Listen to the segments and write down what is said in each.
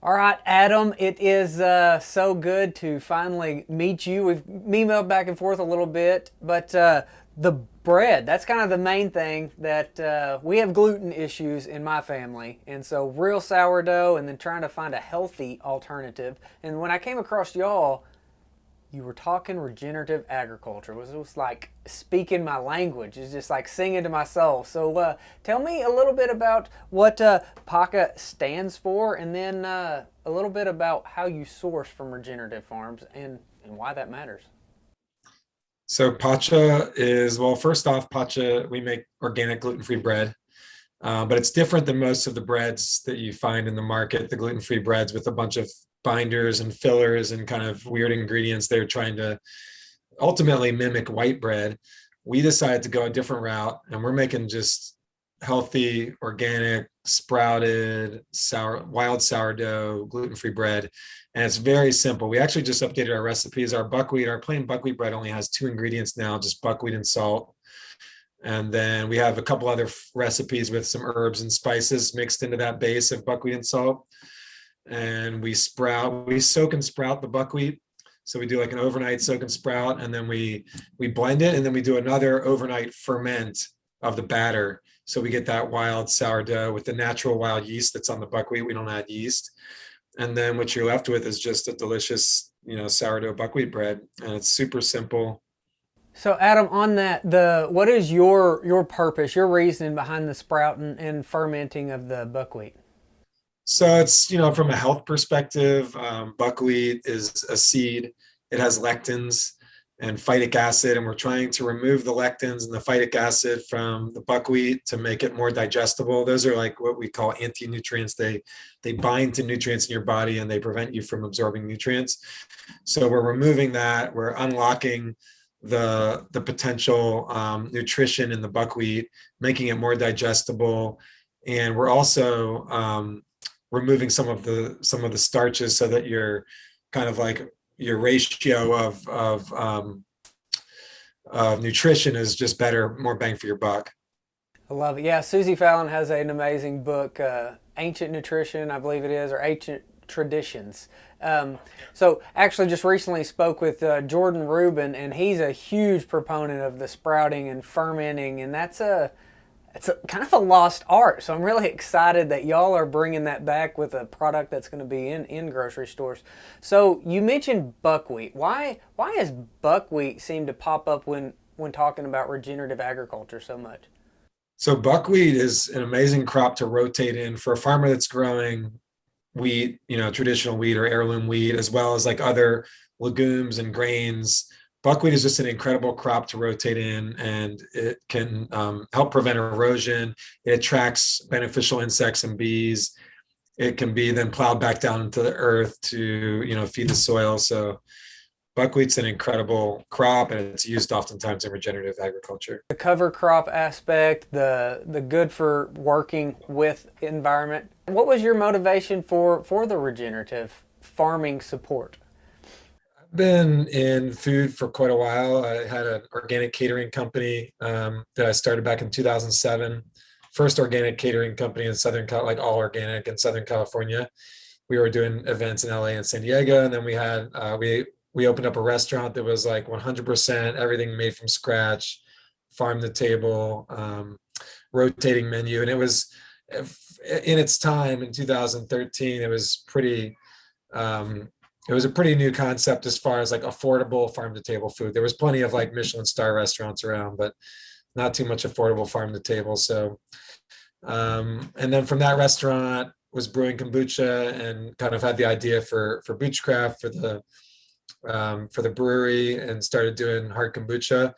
All right, Adam, it is so good to finally meet you. We've emailed back and forth a little bit, but the bread, that's kind of the main thing that we have gluten issues in my family. And so, real sourdough and then trying to find a healthy alternative. And when I came across y'all, you were talking regenerative agriculture. It was like speaking my language. It's just like singing to my soul. So tell me a little bit about what Pacha stands for, and then a little bit about how you source from regenerative farms and why that matters. So Pacha is, well, first off, Pacha, we make organic gluten-free bread, but it's different than most of the breads that you find in the market, the gluten-free breads with a bunch of binders and fillers and kind of weird ingredients. They're trying to ultimately mimic white bread. We decided to go a different route, and we're making just healthy, organic, sprouted, wild sourdough, gluten-free bread. And it's very simple. We actually just updated our recipes. Our plain buckwheat bread only has two ingredients now, just buckwheat and salt. And then we have a couple other recipes with some herbs and spices mixed into that base of buckwheat and salt. And we soak and sprout the buckwheat. So we do like an overnight soak and sprout, and then we blend it, and then we do another overnight ferment of the batter. So we get that wild sourdough with the natural wild yeast that's on the buckwheat. We don't add yeast. And then what you're left with is just a delicious, sourdough buckwheat bread. And it's super simple. So Adam, on that, the what is your purpose, your reasoning behind the sprouting and fermenting of the buckwheat? So it's, from a health perspective, buckwheat is a seed. It has lectins and phytic acid, and we're trying to remove the lectins and the phytic acid from the buckwheat to make it more digestible. Those are like what we call anti-nutrients. They bind to nutrients in your body and they prevent you from absorbing nutrients. So we're removing that. We're unlocking the potential nutrition in the buckwheat, making it more digestible, and we're also removing some of the starches so that you're kind of like your ratio of nutrition is just better, more bang for your buck. I love it. Yeah, Susie Fallon has an amazing book, Ancient Nutrition, I believe it is, or Ancient Traditions. So actually just recently spoke with Jordan Rubin, and he's a huge proponent of the sprouting and fermenting, and it's a kind of a lost art. So I'm really excited that y'all are bringing that back with a product that's going to be in grocery stores. So you mentioned buckwheat. Why has buckwheat seem to pop up when talking about regenerative agriculture so much? So buckwheat is an amazing crop to rotate in for a farmer that's growing wheat, traditional wheat or heirloom wheat, as well as like other legumes and grains. Buckwheat is just an incredible crop to rotate in, and it can help prevent erosion. It attracts beneficial insects and bees. It can be then plowed back down into the earth to, feed the soil. So buckwheat's an incredible crop, and it's used oftentimes in regenerative agriculture. The cover crop aspect, the good for working with environment. What was your motivation for the regenerative farming support? I've been in food for quite a while. I had an organic catering company that I started back in 2007. First organic catering company in like all organic in Southern California. We were doing events in LA and San Diego, and then we had we opened up a restaurant that was like 100% everything made from scratch, farm to table, rotating menu, and it was in its time in 2013. Um, it was a pretty new concept as far as like affordable farm to table food. There was plenty of like Michelin star restaurants around, but not too much affordable farm to table. So, and then from that restaurant was brewing kombucha and kind of had the idea for Boochcraft for the brewery and started doing hard kombucha.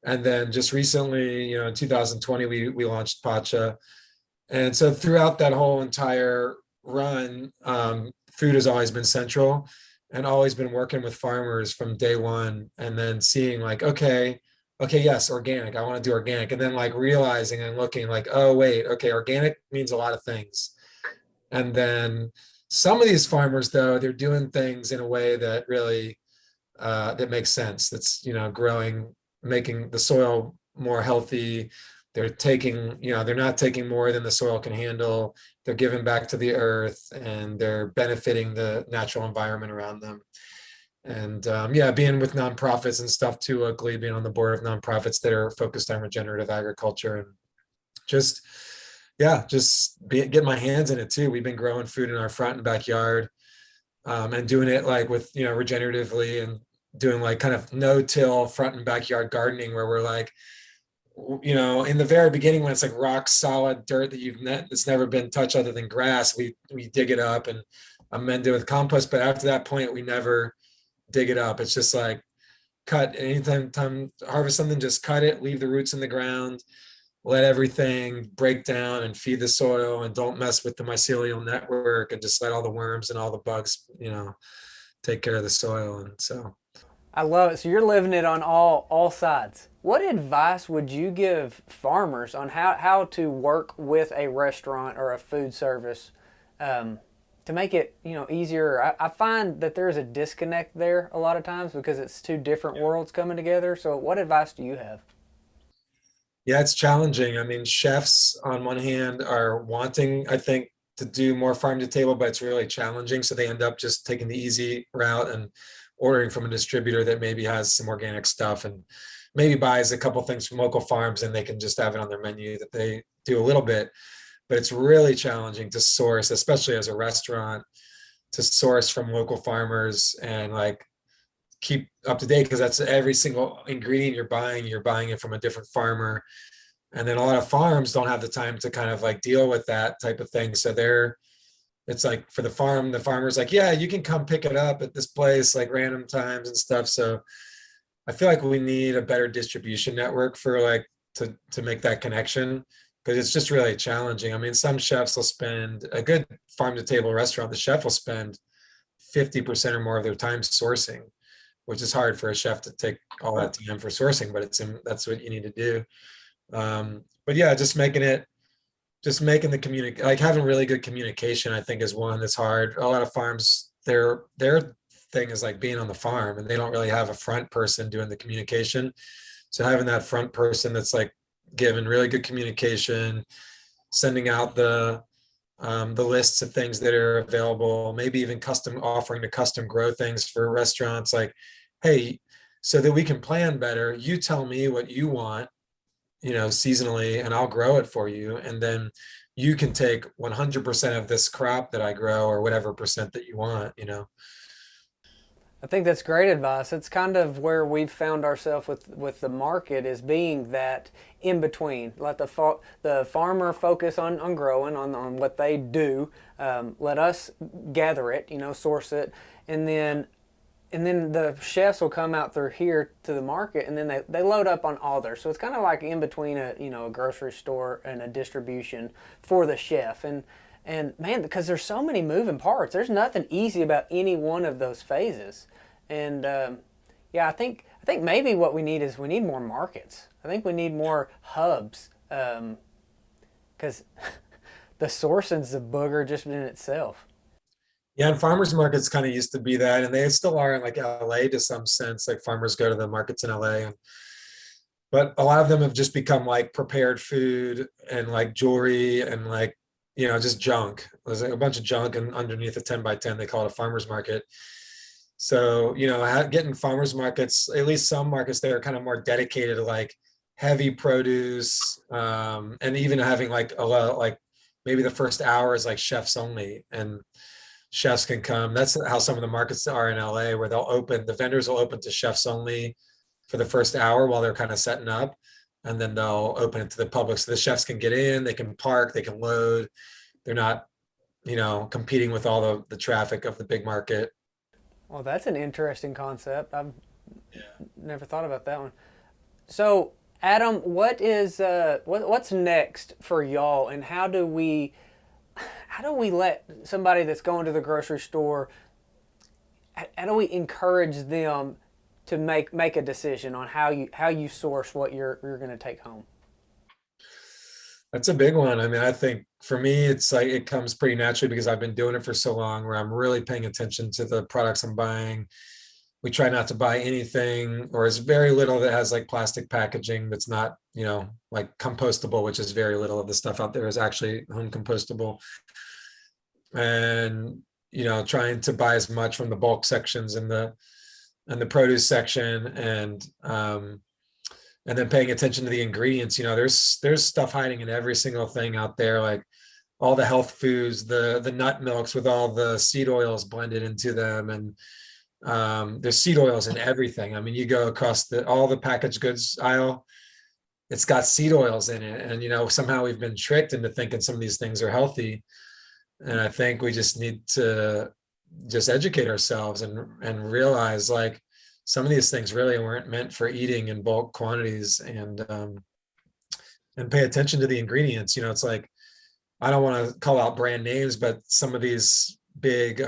And then just recently, in 2020, we launched Pacha. And so throughout that whole entire run, food has always been central, and always been working with farmers from day one, and then seeing like, okay, yes, organic, I want to do organic. And then like realizing and looking like, oh, wait, okay, organic means a lot of things. And then some of these farmers, though, they're doing things in a way that really that makes sense. That's, growing, making the soil more healthy, they're taking, they're not taking more than the soil can handle. They're giving back to the earth, and they're benefiting the natural environment around them. And yeah, being with nonprofits and stuff too locally, being on the board of nonprofits that are focused on regenerative agriculture, and just, yeah, get my hands in it too. We've been growing food in our front and backyard, and doing it like with, regeneratively, and doing like kind of no-till front and backyard gardening, where we're like, in the very beginning, when it's like rock solid dirt that's never been touched other than grass, we dig it up and amend it with compost. But after that point, we never dig it up. It's just like cut anytime time harvest something, just cut it, leave the roots in the ground, let everything break down and feed the soil, and don't mess with the mycelial network, and just let all the worms and all the bugs, take care of the soil. And so I love it. So you're living it on all sides. What advice would you give farmers on how to work with a restaurant or a food service, to make it easier? I find that there's a disconnect there a lot of times because it's two different worlds coming together. So what advice do you have? yeah, it's challenging. I mean, chefs on one hand are wanting, I think, to do more farm to table, but it's really challenging. So they end up just taking the easy route and ordering from a distributor that maybe has some organic stuff, and maybe buys a couple things from local farms, and they can just have it on their menu that they do a little bit. But it's really challenging to source, especially as a restaurant, to source from local farmers and like keep up to date, because that's every single ingredient you're buying it from a different farmer. And then a lot of farms don't have the time to kind of like deal with that type of thing. So it's like for the farmer's like, yeah, you can come pick it up at this place like random times and stuff. So I feel like we need a better distribution network for like to make that connection, because it's just really challenging. I mean, some chefs will spend a good farm to table restaurant, the chef will spend 50% or more of their time sourcing, which is hard for a chef to take all that time for sourcing, but that's what you need to do. But yeah, just making the like having really good communication, I think, is one that's hard. A lot of farms, their thing is like being on the farm, and they don't really have a front person doing the communication. So having that front person that's like giving really good communication, sending out the lists of things that are available, maybe even offering to custom grow things for restaurants, like, hey, so that we can plan better, you tell me what you want, seasonally, and I'll grow it for you. And then you can take 100% of this crop that I grow, or whatever percent that you want. I think that's great advice. It's kind of where we've found ourselves with the market, is being that in between. Let the farmer focus on growing, on what they do. Let us gather it, source it, and then the chefs will come out through here to the market, and then they load up on all theirs. So it's kind of like in between a grocery store and a distribution for the chef. And man, because there's so many moving parts, there's nothing easy about any one of those phases. And yeah, I think maybe what we need more markets. I think we need more hubs, because the sourcing's a booger just in itself. Yeah, and farmers markets kind of used to be that, and they still are in like LA to some sense. Like farmers go to the markets in LA, but a lot of them have just become like prepared food and like jewelry and like, just junk. There's like a bunch of junk, and underneath a 10 by 10, they call it a farmer's market. So, getting farmers markets, at least some markets, that are kind of more dedicated to like heavy produce, and even having like a lot, like maybe the first hour is like chefs only, and chefs can come. That's how some of the markets are in LA, where the vendors will open to chefs only for the first hour while they're kind of setting up, and then they'll open it to the public, so the chefs can get in, they can park, they can load. They're not, competing with all the traffic of the big market. Well, that's an interesting concept. I've never thought about that one. So, Adam, what's next for y'all, and how do we let somebody that's going to the grocery store, how do we encourage them to make a decision on how you source what you're going to take home? That's a big one. I mean, I think for me, it's like it comes pretty naturally because I've been doing it for so long, where I'm really paying attention to the products I'm buying. We try not to buy anything, or as very little that has like plastic packaging that's not, like compostable, which is very little of the stuff out there is actually home compostable. And, trying to buy as much from the bulk sections and the produce section, and then paying attention to the ingredients. There's stuff hiding in every single thing out there, like all the health foods, the nut milks with all the seed oils blended into them, and there's seed oils in everything. I mean, you go across all the packaged goods aisle, it's got seed oils in it, and somehow we've been tricked into thinking some of these things are healthy. And I think we just need to just educate ourselves and realize, like, some of these things really weren't meant for eating in bulk quantities, and pay attention to the ingredients. It's like, I don't want to call out brand names, but some of these big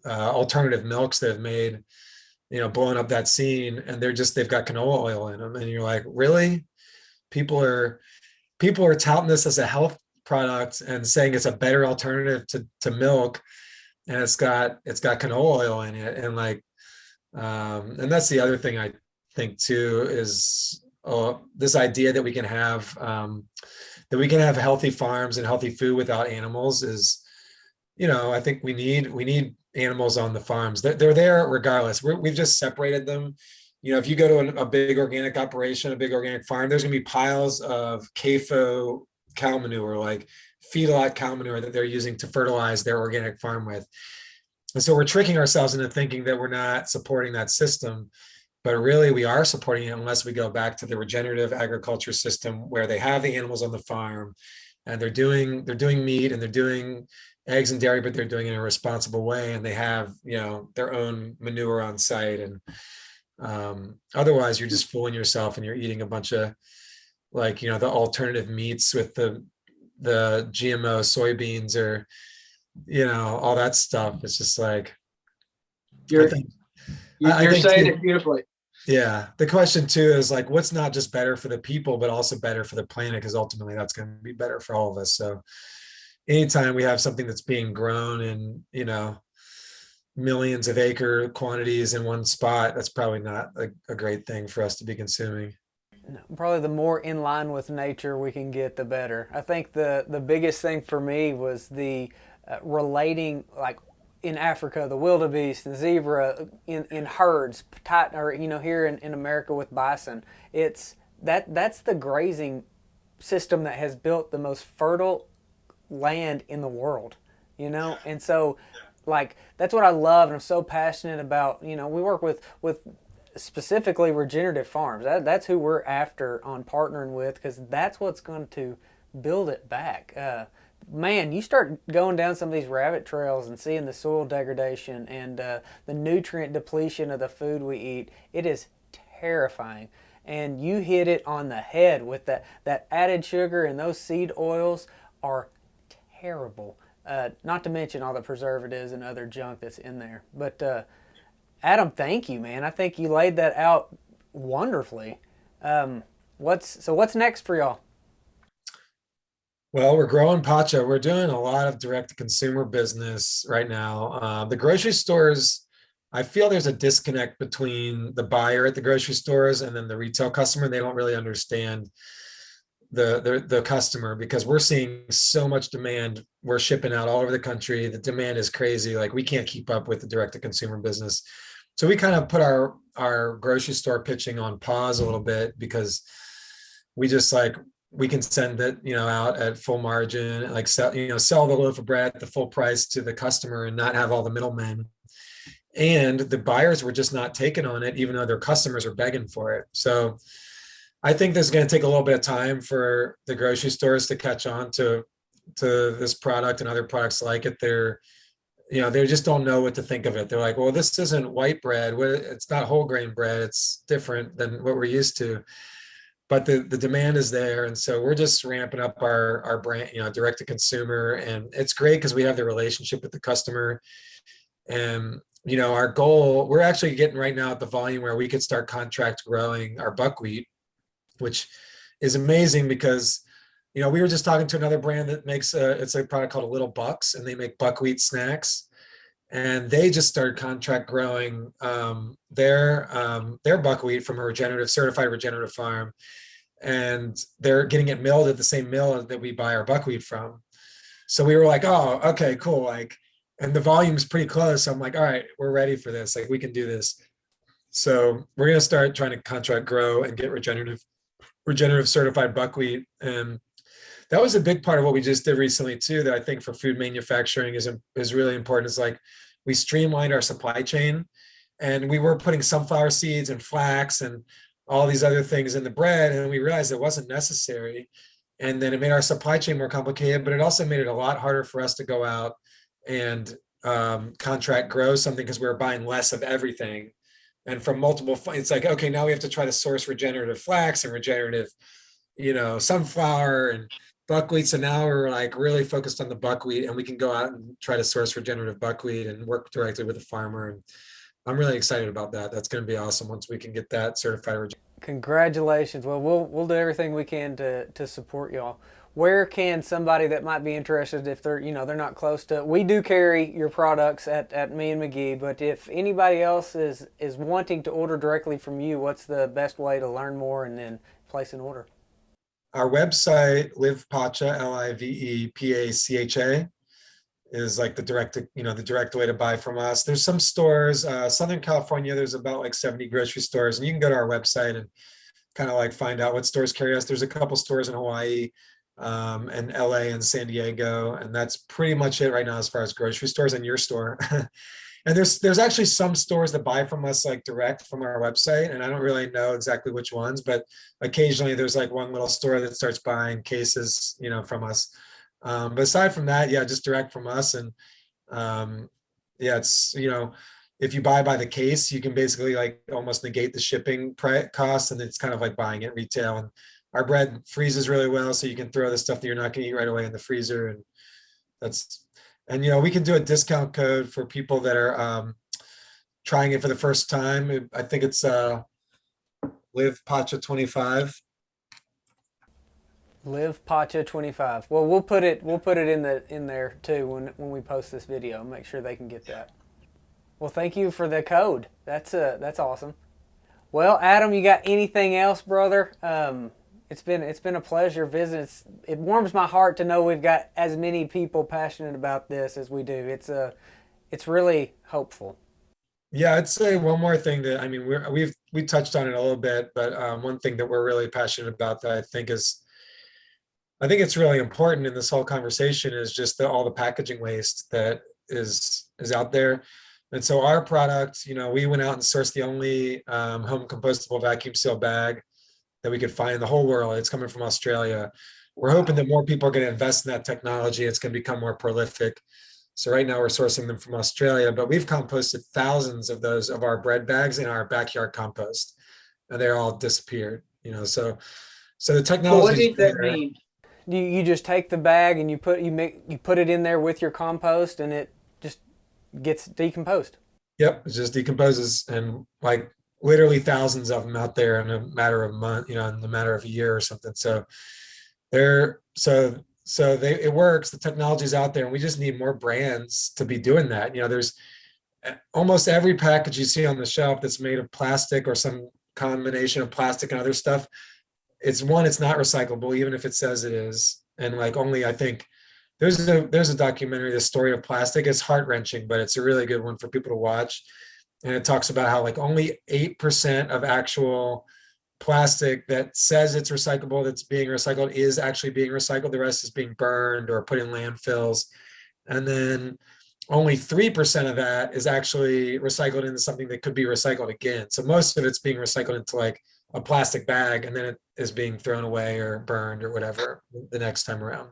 alternative milks that have made, blowing up that scene, and they've got canola oil in them, and you're like, really? People are touting this as a health product and saying it's a better alternative to milk, and it's got canola oil in it. And like, and that's the other thing I think too, is this idea that we can have healthy farms and healthy food without animals is, I think we need animals on the farms. They're there regardless. We've just separated them. If you go to a big organic operation, a big organic farm, there's going to be piles of CAFO cow manure, like feedlot cow manure, that they're using to fertilize their organic farm with. And so we're tricking ourselves into thinking that we're not supporting that system, but really we are supporting it, unless we go back to the regenerative agriculture system, where they have the animals on the farm and they're doing meat and they're doing eggs and dairy, but they're doing it in a responsible way, and they have, their own manure on site. And otherwise you're just fooling yourself, and you're eating a bunch of, like, the alternative meats with the GMO soybeans, or all that stuff. It's just like, You're saying too, it beautifully. Yeah, the question too is, like, what's not just better for the people but also better for the planet, because ultimately that's going to be better for all of us. So anytime we have something that's being grown in, millions of acre quantities in one spot, that's probably not a great thing for us to be consuming. No, probably the more in line with nature we can get, the better. I think the biggest thing for me was the relating, like in Africa, the wildebeest, the zebra in herds, or here in America with bison. That's the grazing system that has built the most fertile land in the world, and so, like, that's what I love, and I'm so passionate about. We work with specifically regenerative farms. That's who we're after on partnering with, because that's what's going to build it back. Man, you start going down some of these rabbit trails and seeing the soil degradation and the nutrient depletion of the food we eat. It is terrifying. And you hit it on the head with that added sugar, and those seed oils are terrible. Not to mention all the preservatives and other junk that's in there. But Adam, thank you, man. I think you laid that out wonderfully. What's next for y'all? Well, we're growing Pacha. We're doing a lot of direct-to-consumer business right now. The grocery stores, I feel there's a disconnect between the buyer at the grocery stores and then the retail customer. They don't really understand the customer, because we're seeing so much demand. We're shipping out all over the country. The demand is crazy. Like, we can't keep up with the direct-to-consumer business. So we kind of put our grocery store pitching on pause a little bit, because we just, like, we can send it, out at full margin, like sell the loaf of bread at the full price to the customer and not have all the middlemen. And the buyers were just not taking on it, even though their customers are begging for it. So I think this is going to take a little bit of time for the grocery stores to catch on to this product and other products like it. They just don't know what to think of it. They're like, well, this isn't white bread. It's not whole grain bread. It's different than what we're used to. But the demand is there. And so we're just ramping up our brand, direct to consumer. And it's great because we have the relationship with the customer. And, our goal, we're actually getting right now at the volume where we could start contract growing our buckwheat, which is amazing because, we were just talking to another brand that makes it's a product called a Little Bucks, and they make buckwheat snacks. and they just started contract growing their buckwheat from a regenerative, certified regenerative farm, and they're getting it milled at the same mill that we buy our buckwheat from. So we were like, oh, okay, cool. Like, and the volume's pretty close. So I'm like, all right, we're ready for this. Like, we can do this. So we're gonna start trying to contract grow and get regenerative certified buckwheat. And that was a big part of what we just did recently too, that I think for food manufacturing is really important. Is like, we streamlined our supply chain, and we were putting sunflower seeds and flax and all these other things in the bread, and we realized it wasn't necessary. And then it made our supply chain more complicated, but it also made it a lot harder for us to go out and contract grow something, because we were buying less of everything. And from multiple, it's like, okay, now we have to try to source regenerative flax and regenerative, sunflower and buckwheat. So now we're like really focused on the buckwheat, and we can go out and try to source regenerative buckwheat and work directly with the farmer. And I'm really excited about that. That's going to be awesome once we can get that certified. Congratulations. Well, we'll do everything we can to support y'all. Where can somebody that might be interested, if they're not close to, we do carry your products at Me and McGee, but if anybody else is wanting to order directly from you, what's the best way to learn more and then place an order? Our website, LivePacha, LIVEPACHA, is like the direct way to buy from us. There's some stores, Southern California, there's about like 70 grocery stores, and you can go to our website and kind of like find out what stores carry us. There's a couple stores in Hawaii, and LA and San Diego, and that's pretty much it right now as far as grocery stores and your store. And there's actually some stores that buy from us like direct from our website, and I don't really know exactly which ones, but occasionally there's like one little store that starts buying cases, from us. But aside from that, yeah, just direct from us. And yeah, it's, if you buy by the case, you can basically like almost negate the shipping cost, and it's kind of like buying it retail. And our bread freezes really well, so you can throw the stuff that you're not going to eat right away in the freezer. And we can do a discount code for people that are trying it for the first time. I think it's Live Pacha 25. Live Pacha 25. Well, we'll put it in there too when we post this video. Make sure they can get that. Well, thank you for the code. That's awesome. Well, Adam, you got anything else, brother? It's been a pleasure visiting. It warms my heart to know we've got as many people passionate about this as we do. It's really hopeful. Yeah, I'd say one more thing that, I mean, we touched on it a little bit, but one thing that we're really passionate about that I think it's really important in this whole conversation is just all the packaging waste that is out there. And so our product, we went out and sourced the only home compostable vacuum seal bag that we could find in the whole world. It's coming from Australia. We're hoping that more people are going to invest in that technology. It's going to become more prolific. So right now we're sourcing them from Australia, but we've composted thousands of those of our bread bags in our backyard compost, and they're all disappeared. So the technology. What does that mean? You just take the bag and you put it in there with your compost, and it just gets decomposed. Yep, it just decomposes, and like literally thousands of them out there in a matter of month, in a matter of a year or something. So it works. The technology's out there, and we just need more brands to be doing that. There's almost every package you see on the shelf that's made of plastic or some combination of plastic and other stuff. It's not recyclable, even if it says it is. And like only, I think there's a documentary, The Story of Plastic. It's heart-wrenching, but it's a really good one for people to watch. And it talks about how like only 8% of actual plastic that says it's recyclable, that's being recycled, is actually being recycled. The rest is being burned or put in landfills. And then only 3% of that is actually recycled into something that could be recycled again. So most of it's being recycled into like a plastic bag, and then it is being thrown away or burned or whatever the next time around.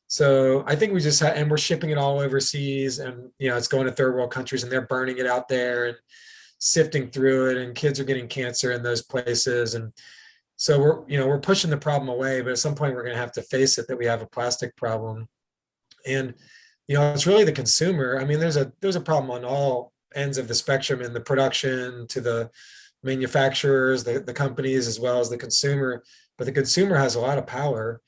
So I think we just and we're shipping it all overseas, and it's going to third world countries, and they're burning it out there and sifting through it, and kids are getting cancer in those places. And so we're pushing the problem away, but at some point we're going to have to face it, that we have a plastic problem. And it's really the consumer. I mean, there's a problem on all ends of the spectrum, in the production to the manufacturers, the companies, as well as the consumer. But the consumer has a lot of power.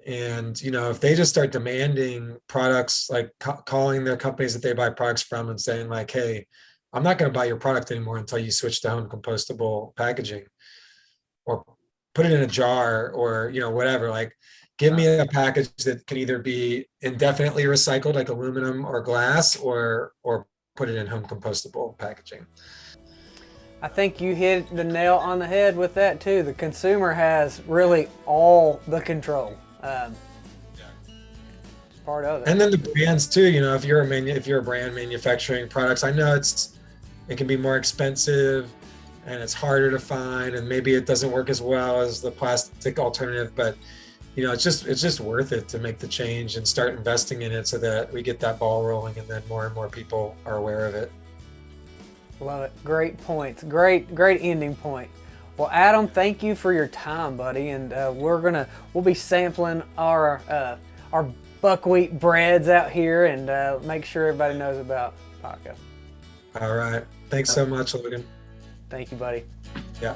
And, if they just start demanding products, like calling their companies that they buy products from and saying like, hey, I'm not going to buy your product anymore until you switch to home compostable packaging, or put it in a jar, or, whatever, like give me a package that can either be indefinitely recycled like aluminum or glass, or put it in home compostable packaging. I think you hit the nail on the head with that too. The consumer has really all the control. It's part of it. And then the brands too. If you're a brand manufacturing products, I know it can be more expensive and it's harder to find, and maybe it doesn't work as well as the plastic alternative. But it's just worth it to make the change and start investing in it so that we get that ball rolling, and then more and more people are aware of it. Love it. Great points. Great ending point. Well, Adam, thank you for your time, buddy. And we'll be sampling our buckwheat breads out here, and make sure everybody knows about Pacha. All right. Thanks so much, Logan. Thank you, buddy. Yeah.